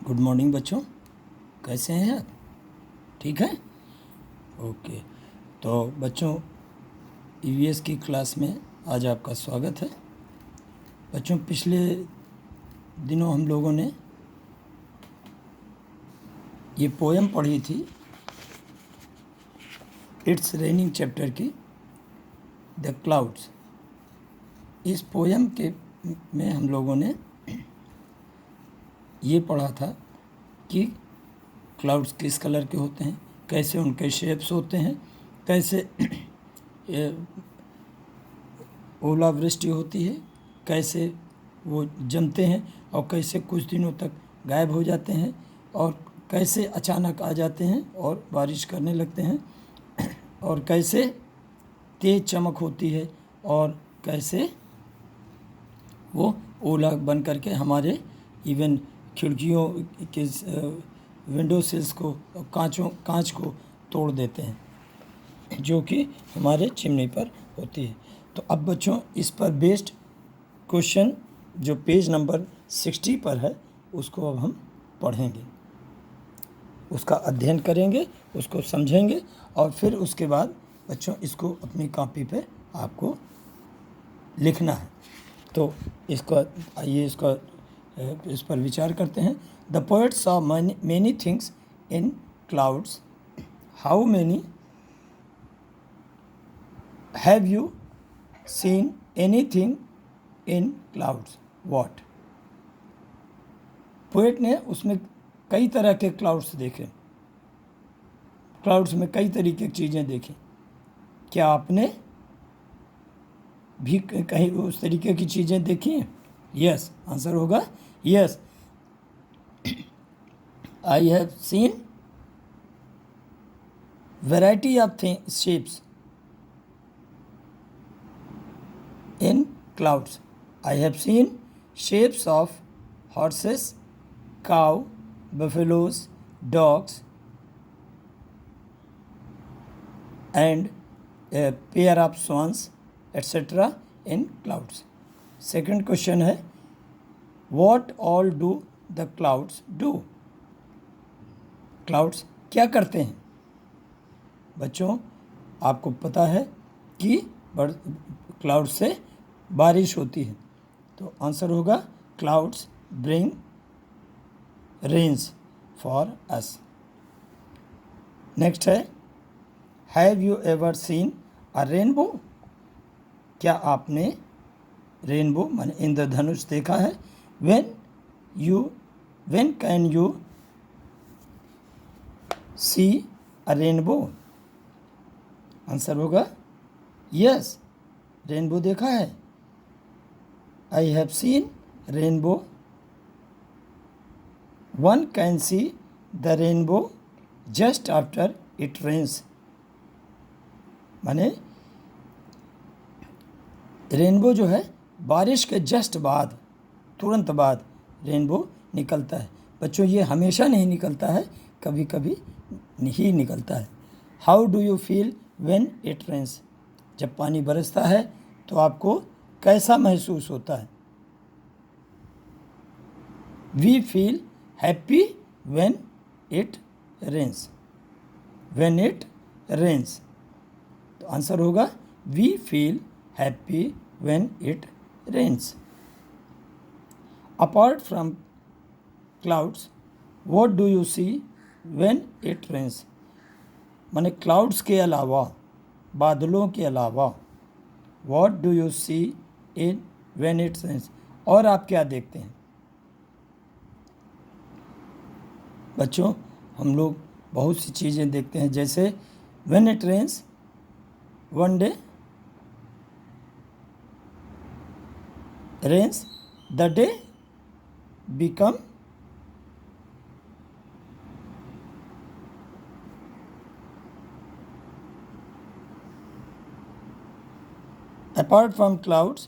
Good morning बच्चों, कैसे हैं आप? ठीक है, ओके। तो बच्चों, ईवीएस की क्लास में आज आपका स्वागत है। बच्चों, पिछले दिनों हम लोगों ने ये पोएम पढ़ी थी, इट्स रेनिंग चैप्टर की, द क्लाउड्स। इस पोएम के में हम लोगों ने ये पढ़ा था कि क्लाउड्स किस कलर के होते हैं, कैसे उनके शेप्स होते हैं, कैसे ओलावृष्टि होती है, कैसे वो जमते हैं और कैसे कुछ दिनों तक गायब हो जाते हैं, और कैसे अचानक आ जाते हैं और बारिश करने लगते हैं, और कैसे तेज़ चमक होती है, और कैसे वो ओला बन करके हमारे इवन खिड़कियों के विंडो सिल्स को, कांच को तोड़ देते हैं, जो कि हमारे चिमनी पर होती है। तो अब बच्चों, इस पर बेस्ड क्वेश्चन जो पेज नंबर 60 पर है, उसको अब हम पढ़ेंगे, उसका अध्ययन करेंगे, उसको समझेंगे, और फिर उसके बाद बच्चों इसको अपनी कॉपी पे आपको लिखना है। तो इसका आइए इस पर विचार करते हैं। The poet saw many things in clouds, how many have you seen anything in clouds? What? Poet ने उसमें कई तरह के क्लाउड्स देखे, क्लाउड्स में कई तरीके की चीज़ें देखी। क्या आपने भी कहीं उस तरीके की चीज़ें देखी हैं? यस, आंसर होगा yes. I have scene variety of shapes in clouds. I have seen shapes of horses, cow, buffaloes, dogs, and a pair of swans, etc. in clouds. Second question है, what all do the clouds do? Clouds क्या करते हैं? बच्चों, आपको पता है कि cloud से बारिश होती है, तो आंसर होगा clouds bring rains for us. Next है, have you ever seen a rainbow? क्या आपने रेनबो माने इंद्रधनुष देखा है? When can you see a rainbow? Answer होगा यस, रेनबो देखा है। I have seen rainbow, one can see the rainbow just after it rains. माने रेनबो जो है, बारिश के जस्ट बाद, तुरंत बाद रेनबो निकलता है। बच्चों, ये हमेशा नहीं निकलता है, कभी कभी ही निकलता है। How do you feel when it rains? जब पानी बरसता है तो आपको कैसा महसूस होता है? We feel happy when it rains. When it rains, तो आंसर होगा we feel happy when it rains. Apart from clouds, what do you see when it rains? माने क्लाउड्स के अलावा, बादलों के अलावा, what do you see in when it rains? और आप क्या देखते हैं? बच्चों, हम लोग बहुत सी चीज़ें देखते हैं, जैसे when it rains, one day rains, the day become apart from clouds,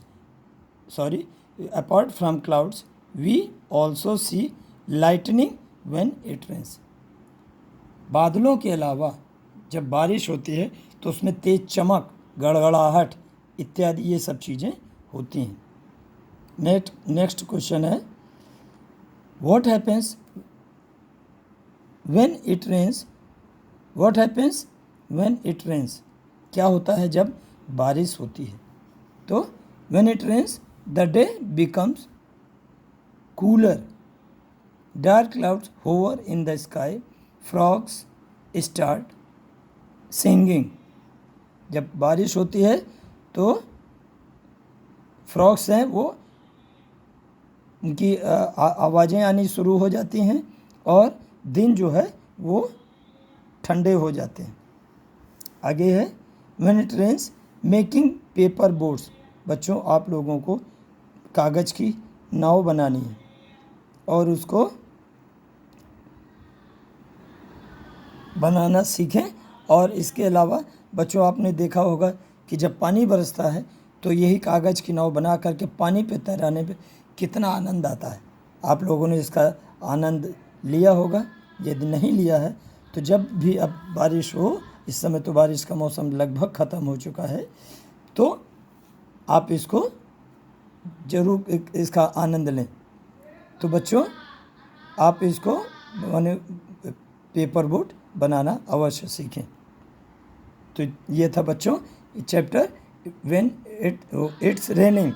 we also see lightning when it rains. बादलों के अलावा जब बारिश होती है तो उसमें तेज चमक, गड़गड़ाहट इत्यादि ये सब चीज़ें होती हैं। नेक्स्ट क्वेश्चन है, what happens when it rains, what happens when it rains, क्या होता है जब बारिश होती है? तो when it rains the day becomes cooler, dark clouds hover in the sky, frogs start singing. जब बारिश होती है तो फ्रॉग्स हैं वो उनकी आवाज़ें आनी शुरू हो जाती हैं और दिन जो है वो ठंडे हो जाते हैं। आगे है when it rains making paper boats. बच्चों आप लोगों को कागज़ की नाव बनानी है और उसको बनाना सीखें। और इसके अलावा बच्चों आपने देखा होगा कि जब पानी बरसता है तो यही कागज़ की नाव बना करके पानी पे तैराने पे कितना आनंद आता है। आप लोगों ने इसका आनंद लिया होगा। यदि नहीं लिया है तो जब भी अब बारिश हो, इस समय तो बारिश का मौसम लगभग ख़त्म हो चुका है, तो आप इसको ज़रूर इसका आनंद लें। तो बच्चों आप इसको माने पेपर बोट बनाना अवश्य सीखें। तो ये था बच्चों चैप्टर व्हेन इट्स रेनिंग।